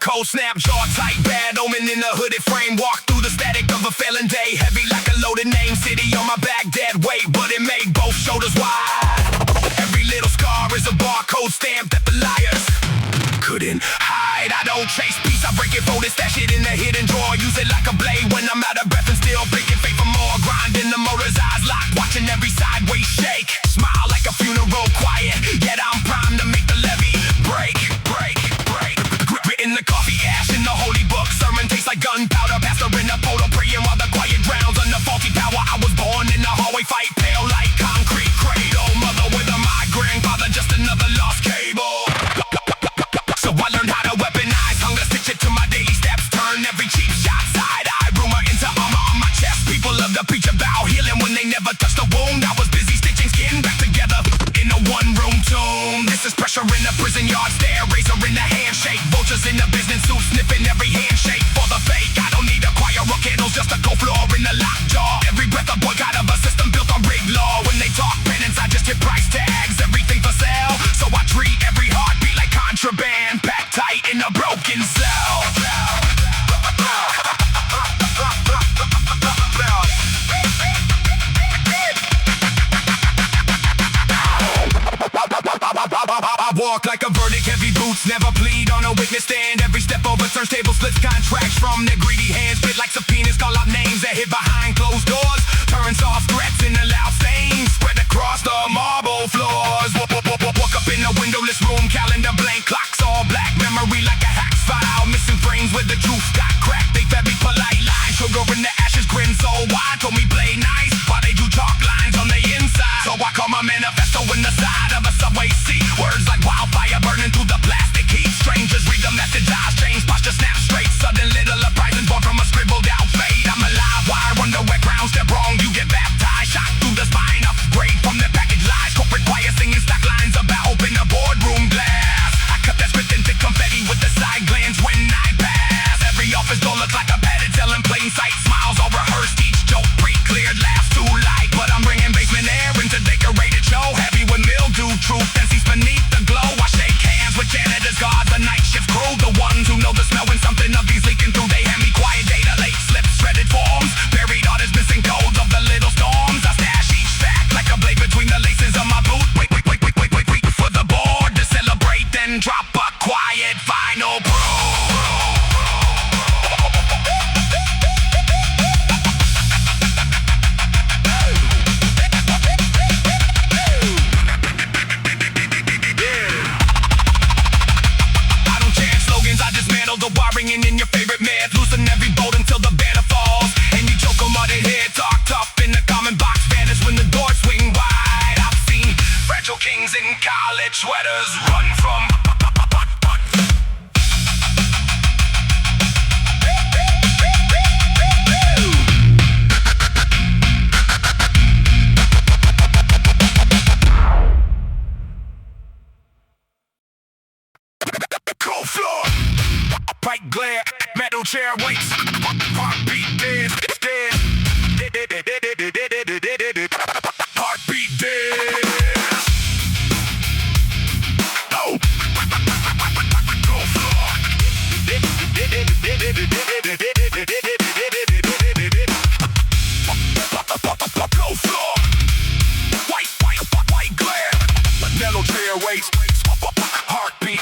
Cold snap, jaw tight, bad omen in a hooded frame. Walk through the static of a failing day. Heavy like a loaded name, city on my back, dead weight, but it made both shoulders wide. Every little scar is a barcode stamp that the liars couldn't hide. I don't chase peace, I break it, fold it, stash it in the hidden drawer. Use it like a blade when I'm out of breath and still picking faith for more. Grinding the motor's eyes locked, watching every sideways shake. Smile like a funeral quiet, yet I'm primed to make the levee break. In the coffee ash in the holy book, sermon tastes like gunpowder. Pastor in the photo praying while the quiet drowns under faulty power. I was born in the hallway fight, pale like concrete cradle. Mother with a migraine, father just another lost cable. So I learned how to weaponize hunger, stitch it to my daily steps. Turn every cheap shot side-eye rumor into armor on my chest. People love to preach about healing when they never touched the wound. I was busy stitching skin back together in a one-room tomb. This is pressure in the prison yard, stare, razor in the handshake. Vultures in the business suit, sniffing every handshake for the fake. I don't need a choir or candles, just a cold floor in the locked jaw. Every breath a boy got of a system built on rigged law. When they talk penance, I just hit price tags. Everything for sale, so I treat every heartbeat like contraband. Packed tight in a broken cell. I walk like a verdict, heavy boots, never plead on a witness stand. Every step overturns tables, splits contracts from their greedy hands. Spit like subpoenas, call out names that hid behind closed doors. Turn soft threats into loud stains, spread across the marble floors. Woke up in a windowless room, calendar blank, clocks all black. Memory like a hack's file, missing frames where the truth got cracked. They fed me polite lines, sugar in the ashes, grin so wide. Told me play nice, while they do chalk lines on the inside. So I call my manifesto in the side of a subway seat. Words like wildfire burning through the plastic heat. Strangers read the message, eyes change, posture snap straight. Sudden little uprising born from a scribbled out fate. I'm alive, wire, underwear, ground step wrong, you get back. sweaters run from. Cold floor, bright glare, metal chair waits, heartbeat dead, dead, heartbeat dead. Oh, cold floor, cold floor, white glare, metal chair waits, heartbeat.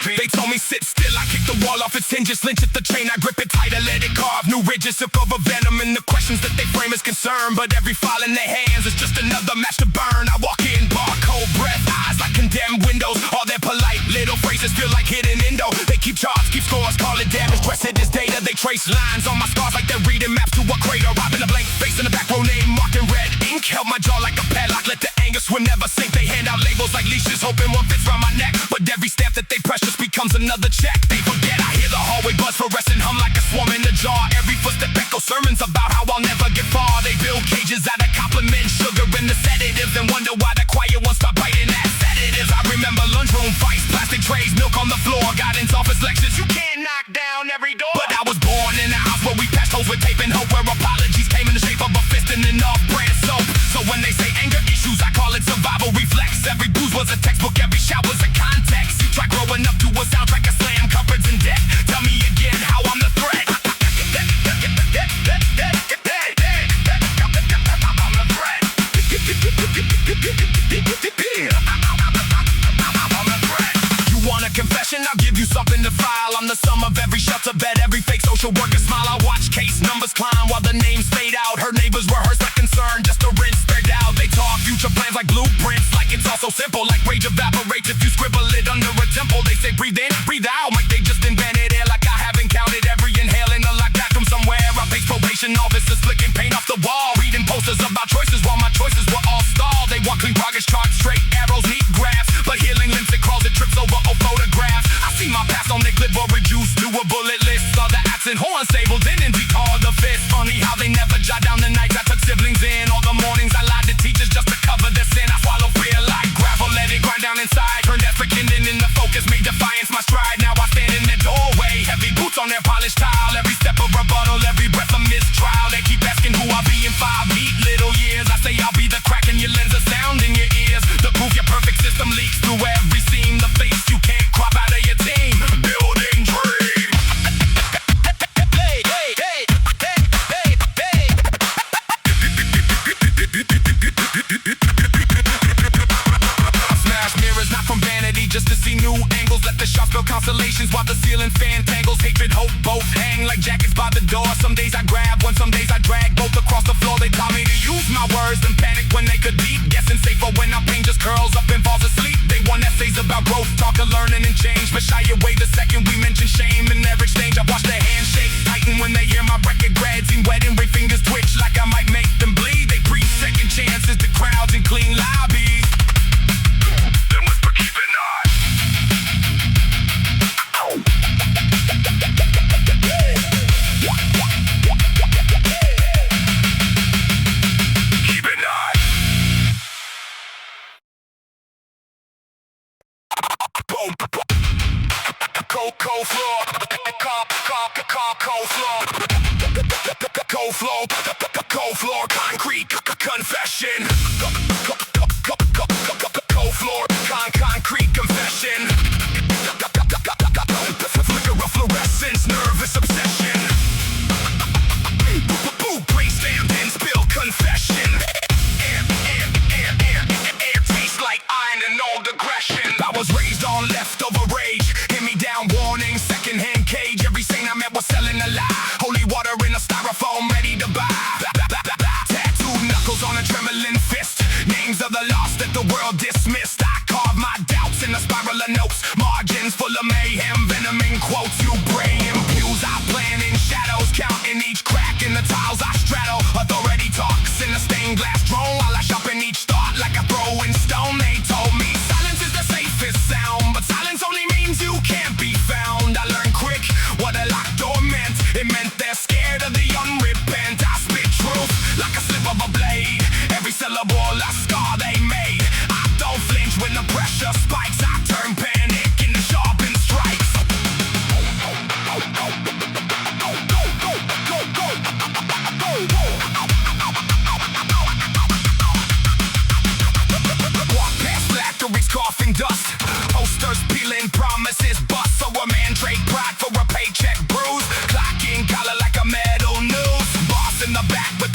They told me sit still, I kick the wall off its hinges, lynch at the chain, I grip it tighter, let it carve new ridges, sip over venom, and the questions that they frame is concern, but every file in their hands is just another match to burn. I walk in, bar cold breath, eyes like condemned windows, all their polite little phrases feel like hidden indo. They keep charts, keep scores, call it damage, dress it as data. They trace lines on my scars like they're reading maps to a crater, robbing a blank face in the back row, name marked in red ink, held my jaw like a padlock, let the anger swim never sink. They hand out labels like leashes, hoping one fits around my neck, but every stamp that they press just becomes another check. They forget I hear the hallway buzz for rest and hum like a swarm in the jar. Every footstep echo sermons about how I'll never get far. They build cages out of compliments, sugar and the sedatives, and wonder why the quiet ones start biting at sedatives. I remember lunchroom fights, plastic trays, milk on the floor, guidance office lectures. You can't knock down every door. But I was born in a house where we patched holes with tape and hope, where apologies came in the shape of a fist and an off-brand soap. So when they say anger issues, I call it survival reflex. Every bruise was a textbook, every shout was a context. You try growing up to a soundtrack of slam, cupboards in debt. Tell me again how I'm the threat. You want a confession? I'll give you something to file. I'm the sum of every shelter bed, every fake social worker smile. I watch case numbers climb while the names fade out. Her neighbors rehearse like concern, just to rinse their doubt. They talk future plans like blueprints, like it's all so simple. Like rage evaporates if you scribble it under a temple. They say breathe in, breathe out, like they just invented air. Like I haven't counted every inhale in a lockdown from somewhere. I face probation officers flicking paint off the wall, reading posters about choices while my choices were all stalled. They want clean progress charts, straight arrows, neat graphs, but healing limbs it crawls, it trips over old photographs. I see my past on their clipboard reduced to a bullet list. All the acts and horn sables didn't be called the fist. Funny how they never jot down the nights I took siblings in. All the mornings I lied to teachers just to cover the sin. I swallow fear like gravel, let it grind down inside. Turned that for kindling in the focus, made defiance my stride. Now I stand in the doorway, heavy boots on their polished tile. Every step a rebuttal, every breath a mistrial. They keep asking who I'll be in 5 neat little years. I say I'll be the crack in your lens, a sound in your ears. The proof your perfect system leaks through every seam. The face you can't crop out of your team. Building dream. Hey, hey, hey, hey, hey, hey. Smash mirrors, not from vanity, just to see new angles. Let the shots build constellations while the ceiling fan tangles. Hatred, hope, both hang like jackets by the door. Some days I grab one, some days I drag both across the floor. They taught me to use my words and panic when they could be guessing safer when our pain just curls up and falls asleep. They want essays about growth, talk of learning and change, but shy away the second we mention shame in their exchange. I watch their handshake tighten when they hear my record grad scene wet and ray fingers twitch like I might make them bleed. They breathe second chances to crowds and clean lobbies. Then whisper, keep an eye. Keep an eye. Cold floor, cold floor, cold floor, concrete confession. Cold floor, concrete confession. Flicker of fluorescence, nervous obsession. Brain stamped and spill confession. Air tastes like iron and old aggression. I was raised on leftover rage. Hand-me-down warning, second-hand cage. Every saint I met was selling a lie. Holy water in a styrofoam, ready to buy. Tattooed knuckles on a trembling fist. Names of the lost that the world dismissed. I carve my doubts in a spiral of notes. Margins full of mayhem, venom in quotes. You pray and views, I plan in shadows. Counting each crack in the tiles I straddle. Authority talks in a stained glass drone while I sharpen each thought like a throwing stone. They told me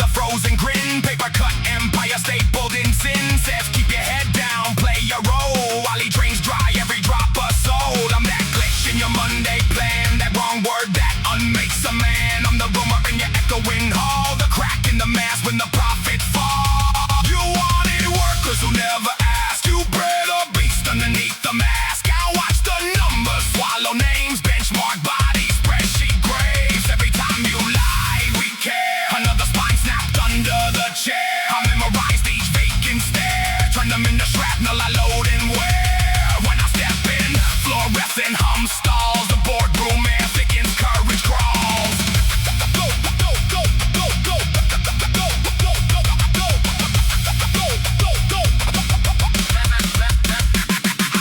a frozen grin. Paper cut empire stapled in sin. Says keep your head down, play your role while he drains dry every drop of soul. I'm that glitch in your Monday plan, that wrong word that unmakes a man. I'm the rumor in your echoing hall, the crack in the mask when the profits fall. You wanted workers who never asked. You bred a beast underneath the mask. I watch the numbers swallow names, benchmark bodies, spreadsheet graves. Every time you lie, we care. Another spine snapped under the chair. I memorized each vacant stare, turn them into shrapnel I load and wear. When I step in, fluorescent hum stalls. The boardroom air thickens, courage crawls. Go, go, go, go, go, go, go, go, go, go, go.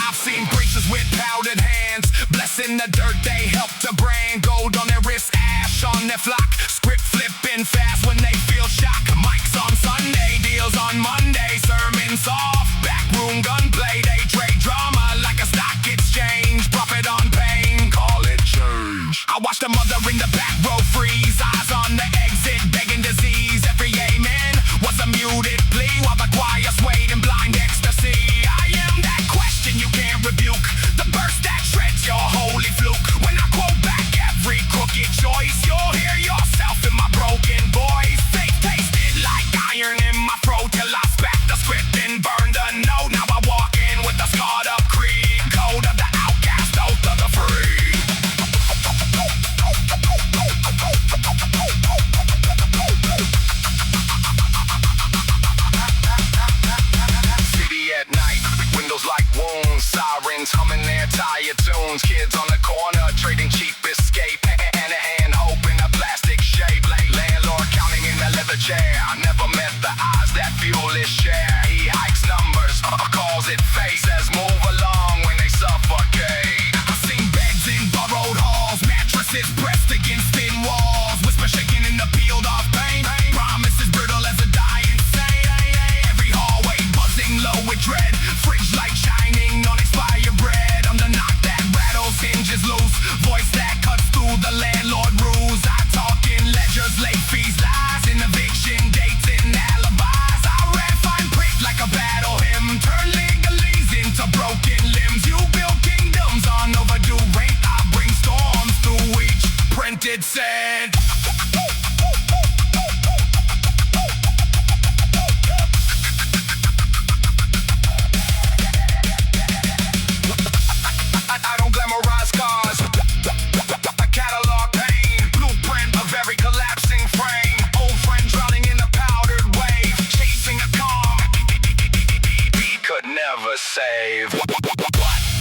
I've seen preachers with powdered hands, blessing the dirt they help to brand. Gold on their wrist, ash on their flock. Script flipping fast when they feel shock. Mics on Sunday, deals on Monday. Sermons soft, backroom gunplay. They trade drama like a stock exchange. Profit on pain, call it change. I watched the mother in the back row freeze. Eyes on the exit, begging disease. Every amen was a muted plea while the choir swayed in blind ecstasy. I am that question you can't rebuke, the burst that shreds your holy fluke. When I quote back every crooked choice, you'll hear yourself in my broken voice. Safe tasted like iron in my throat till I spat the script and burned the note. Now I walk in with the scarred up creed, code of the outcast, oath of the free. City at night, windows like wounds, sirens humming their tired tunes. Kids on the corner trading cheap escape, hand in hand hope in a plastic shape. Landlord counting in a leather chair. I never met the eyes that fuel his share. He hikes numbers, calls it fate. Says move along when they suffocate. I've seen beds in borrowed halls, mattresses pressed against thin walls. Whisper shaking in the peeled off paint. Promises brittle as a dying saint. Every hallway buzzing low with dread. Fridge light shining on expired bread. I'm the knock that rattles, hinges loose. Voice that cuts through the landlord rules. I talk in ledgers, late fees, lies in eviction dates and alibis. I read fine print like a battle hymn. Turn legalese into broken limbs. You build kingdoms on overdue rent. I bring storms through each printed cent. I don't glamorize cars, a catalog pain, blueprint of every collapsing frame. Old friend drowning in a powdered wave, chasing a calm he could never save. What?